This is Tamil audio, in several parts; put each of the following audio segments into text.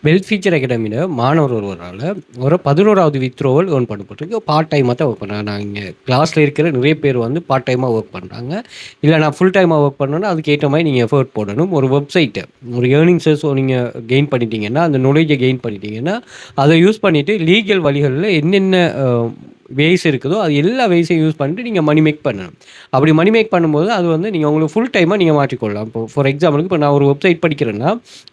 வெல்த் ஃபீச்சர் அகாடமியில் மாணவர் ஒருவரால் ஒரு 11வது வித்ரோவல் ஏர்ன் பண்ணப்பட்டிருக்கு. பார்ட் டைமாக தான் ஒர்க் பண்ணுறாங்க. நான் இங்கே கிளாஸில் இருக்கிற நிறைய பேர் வந்து பார்ட் டைமாக ஒர்க் பண்ணுறாங்க. இல்லை நான் ஃபுல் டைமாக ஒர்க் பண்ணணும்னா அதுக்கேற்ற மாதிரி நீங்கள் எஃபர்ட் போடணும். ஒரு வெப்சைட்டை ஒரு ஏர்னிங்ஸஸ் நீங்கள் கெயின் பண்ணிட்டீங்கன்னா, அந்த நாலேஜை கெயின் பண்ணிட்டீங்கன்னா, அதை யூஸ் பண்ணிவிட்டு லீகல் வழிகளில் என்னென்ன வேஸ் இருக்குதோ அது எல்லா வேஸையும் யூஸ் பண்ணிட்டு நீங்கள் மணி மேக் பண்ணணும். அப்படி மணி மேக் பண்ணும்போது அது வந்து நீங்கள் உங்களுக்கு ஃபுல் டைமாக நீங்கள் மாற்றிக்கொள்ளலாம். இப்போ ஃபார் எக்ஸாம்பிளுக்கு இப்போ நான் ஒரு வெப்சைட் படிக்கிறேன்னா,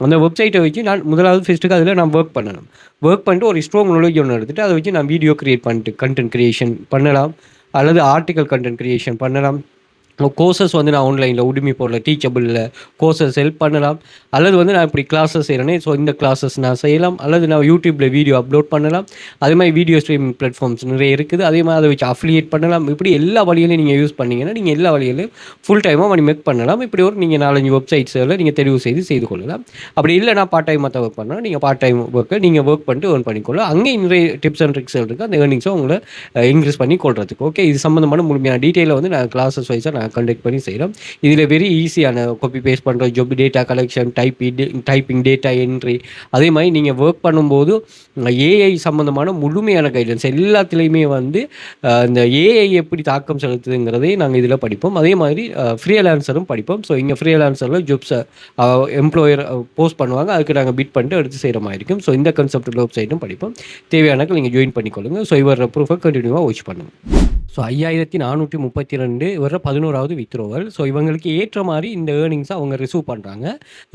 அந்த வெப்சைட்டை வச்சு நான் முதலாவது ஃபர்ஸ்ட்டுக்கு அதில் நான் ஒர்க் பண்ணணும். ஒர்க் பண்ணிட்டு ஒரு ஸ்ட்ராங் நாலேஜ் ஒன்று எடுத்துகிட்டு அதை வச்சு நான் வீடியோ கிரியேட் பண்ணிட்டு கண்டென்ட் கிரியேஷன் பண்ணலாம், அல்லது ஆர்டிக்கல் கண்டென்ட் கிரியேஷன் பண்ணலாம். கோர்சஸ் வந்து நான் ஆன்லைனில் உடுமி போடல டீச்சபிளில் கோர்சஸ் ஹெல்ப் பண்ணலாம், அல்லது வந்து நான் இப்படி கிளாஸஸ் செய்கிறேனே ஸோ இந்த கிளாஸஸ் நான் செய்யலாம், அல்லது நான் யூடியூப்பில் வீடியோ அப்லோட் பண்ணலாம். அதே மாதிரி வீடியோ ஸ்ட்ரீமிங் பிளாட்ஃபார்ம்ஸ் நிறைய இருக்குது. அதே மாதிரி அதை வச்சு அஃபிலியேட் பண்ணலாம். இப்படி எல்லா வழியிலையும் நீங்கள் யூஸ் பண்ணிங்கன்னா நீங்கள் எல்லா வழியிலையும் ஃபுல் டைமாக மணி மேக் பண்ணலாம். இப்படி ஒரு நீங்கள் 4-5 வெப்சைட்ஸில் நீங்கள் தெரிவு செய்து கொள்ளலாம். அப்படி இல்லைனா பார்ட் டைமாக தான் ஒர்க் பண்ணலாம். நீங்கள் பார்ட் டைம் ஒர்க்கை நீங்கள் ஒர்க் பண்ணிட்டு ஏர்ன் பண்ணிக்கொள்ளலாம். அங்கே நிறைய டிப்ஸ் அண்ட் ட்ரிக்ஸ் இருக்குது அந்த ஏர்னிங்ஸை உங்களை இன்க்ரீஸ் பண்ணி கொள்றதுக்கு. ஓகே, இது சம்மந்தமான முழுமையான டீட்டெயிலை வந்து நான் கிளாஸஸ் வைஸாக நான் கண்டக்ட் பண்ணி செய்கிறோம். இதில் வெரி ஈஸியான காப்பி பேஸ்ட் பண்ணுற job, data collection, typing, data entry, அதே மாதிரி நீங்கள் ஒர்க் பண்ணும்போது ஏஐ சம்மந்தமான முழுமையான கைடன்ஸ் எல்லாத்துலேயுமே வந்து இந்த ஏஐ எப்படி தாக்கம் செலுத்துதுங்கிறதையும் நாங்கள் இதில் படிப்போம். அதே மாதிரி ஃப்ரீலான்சரும் படிப்போம். ஸோ இங்கே ஃப்ரீலான்சரில் ஜாப்ஸை எம்ப்ளாயர் போஸ்ட் பண்ணுவாங்க, அதுக்கு நாங்கள் பிட் பண்ணிட்டு எடுத்து செய்கிற மாதிரி இருக்கும். ஸோ இந்த கன்செப்ட் வெப்சைட்டும் படிப்போம். தேவையானக்கு நீங்கள் ஜாயின் பண்ணிக்கொள்ளுங்கள். ஸோ இவர் ப்ரூஃபை கண்டினியூவாக வாட்ச் பண்ணுங்கள். ஸோ 5432 இவர 11வது வித்ரோவல். ஸோ இவங்களுக்கு ஏற்ற மாதிரி இந்த ஏர்னிங்ஸை அவங்க ரிசீவ் பண்ணுறாங்க.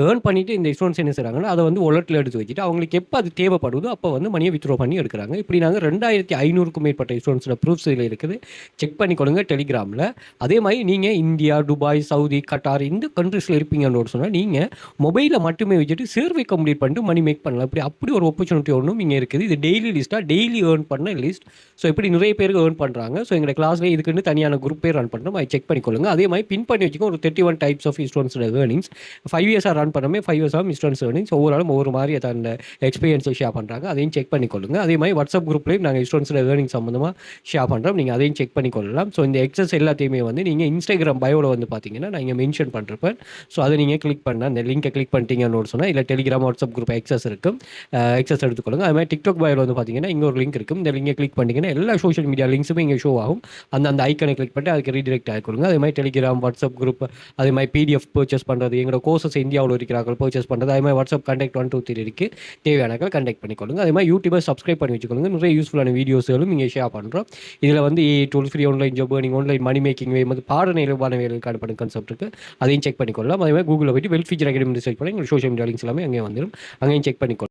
ஏர்ன் பண்ணிவிட்டு இந்த ஸ்டூடெண்ட்ஸ் என்ன செய்கிறாங்கன்னா அதை வந்து வாலெட்டில் எடுத்து வச்சுட்டு அவங்களுக்கு எப்போ அது தேவைப்படுதோ அப்போ வந்து மணியை வித்ரோ பண்ணி எடுக்கிறாங்க. இப்படி நாங்கள் 2500க்கும் மேற்பட்ட ஸ்டூடெண்ட்ஸோட ப்ரூஃப்ஸ் இதில் இருக்குது. செக் பண்ணி கொடுங்க டெலிகிராமில். அதே மாதிரி நீங்கள் இந்தியா, துபாய், சவுதி, கட்டார் இந்த கண்ட்ரீஸில் இருப்பீங்கன்னு சொன்னால் நீங்கள் மொபைலில் மட்டுமே வச்சுட்டு சர்வே கம்ப்ளீட் பண்ணிட்டு மணி மேக் பண்ணலாம். அப்படி ஒரு ஆப்பர்ச்சுனிட்டி ஒன்றும் இங்கே இருக்குது. இது டெய்லி லிஸ்ட்டாக டெய்லி ஏர்ன் பண்ண லிஸ்ட். ஸோ இப்படி நிறைய பேருக்கு ஏர்ன் பண்ணுறாங்க. ஸோ எங்களோட கிளாஸ்லேயே இதுக்குன்னு தனியான குரூப்பே ரன் பண்ணுறோம். அதை செக் பண்ணிக்கொள்ளுங்க. அதே மாதிரி பின் பண்ணி வச்சுக்கோ ஒரு 31 டைப்ஸ் ஆஃப் ஸ்டூடெண்ட்ஸோட ஏர்னிங்ஸ் 5 இயர்ஸாக ரன் பண்ணமே 5 இயர்ஸ் ஆஃப் ஸ்டூடெண்ட்ஸ் ஏர்னிங்ஸ் ஒவ்வொரு ஒவ்வொரு மாதிரி அந்த எக்ஸ்பீரியன்ஸை ஷேர் பண்ணுறாங்க. அதையும் செக் பண்ணிக்கொள்ளுங்க. அதே மாதிரி வாட்ஸ்அப் குரூப்லேயும் நாங்கள் ஸ்டூடெண்ட்ஸோட ஏர்னிங் சம்மந்தமாக ஷேர் பண்ணுறோம். நீங்கள் அதையும் செக் பண்ணிக்கொள்ளலாம். ஸோ இந்த எக்ஸஸ் எல்லாத்தையுமே வந்து நீங்கள் இன்ஸ்டாகிராம் பயோவில் வந்து பார்த்தீங்கன்னா நான் இங்கே மென்ஷன் பண்ணுறப்பேன். ஸோ அதை நீங்கள் கிளிக் பண்ணால் அந்த லிங்கை கிளிக் பண்ணிட்டீங்கன்னு சொன்னால் இல்லை டெலிகிராம், வாட்ஸ்அப் குரூப் எக்ஸஸ் இருக்கும். எக்ஸஸ் எடுத்துக்கொள்ளுங்க. அது மாதிரி டிக்டாக் பயோவில் வந்து பார்த்தீங்கன்னா இங்கே ஒரு லிங்க் இருக்கும். இந்த லிங்கை கிளிக் பண்ணிங்கன்னா எல்லா சோஷியல் மீடியா லிங்க்ஸுமே இங்கே ஷோ ஆகும். அந்த ஐக்கனை கிளிக் பண்ணிட்டு அதுக்கு ரீடிரெக்ட் ஆகிக்கொள்ளுங்க. அதே மாதிரி டெலிகிராம், வாட்ஸ்அப் குரூப், அதே மாதிரி பிடிஎஃப் பர்ச்சேஸ் பண்ணுறது, எங்களோட கோர்சஸ் இந்தியாவில் இருக்கிறார்கள் பர்ச்சேஸ் பண்ணுறது, அதே மாதிரி வாட்ஸ்அப் கான்டாக்ட் 1 2 3 இருக்குது. தேவையானக்கள் கண்டெக்ட் பண்ணிக்கொள்ளுங்க. அதே மாதிரி யூடியூபை சப்ஸ்கிரைப் பண்ணி வச்சுக்கொள்ளுங்க. நிறைய யூஸ்ஃபுல்லான வீடியோஸ்களும் இங்கே ஷேர் பண்ணுறோம். இதில் வந்து tool free online job earning, online money making வந்து பாடநிலைவான வேலைக்கான படும் கான்செப்ட் இருக்குது. அதையும் செக் பண்ணிக்கொள்ளலாம். அதே மாதிரி கூகுளில் போய்ட்டு வெல்த் ஃபீச்சர் அகாடமி சர்ச் பண்ணி எங்கள் சோஷியல் மீடியா லிங்க்ஸ் எல்லாமே அங்கே வந்துடும். அங்கேயும் செக் பண்ணிக்கொள்ளலாம்.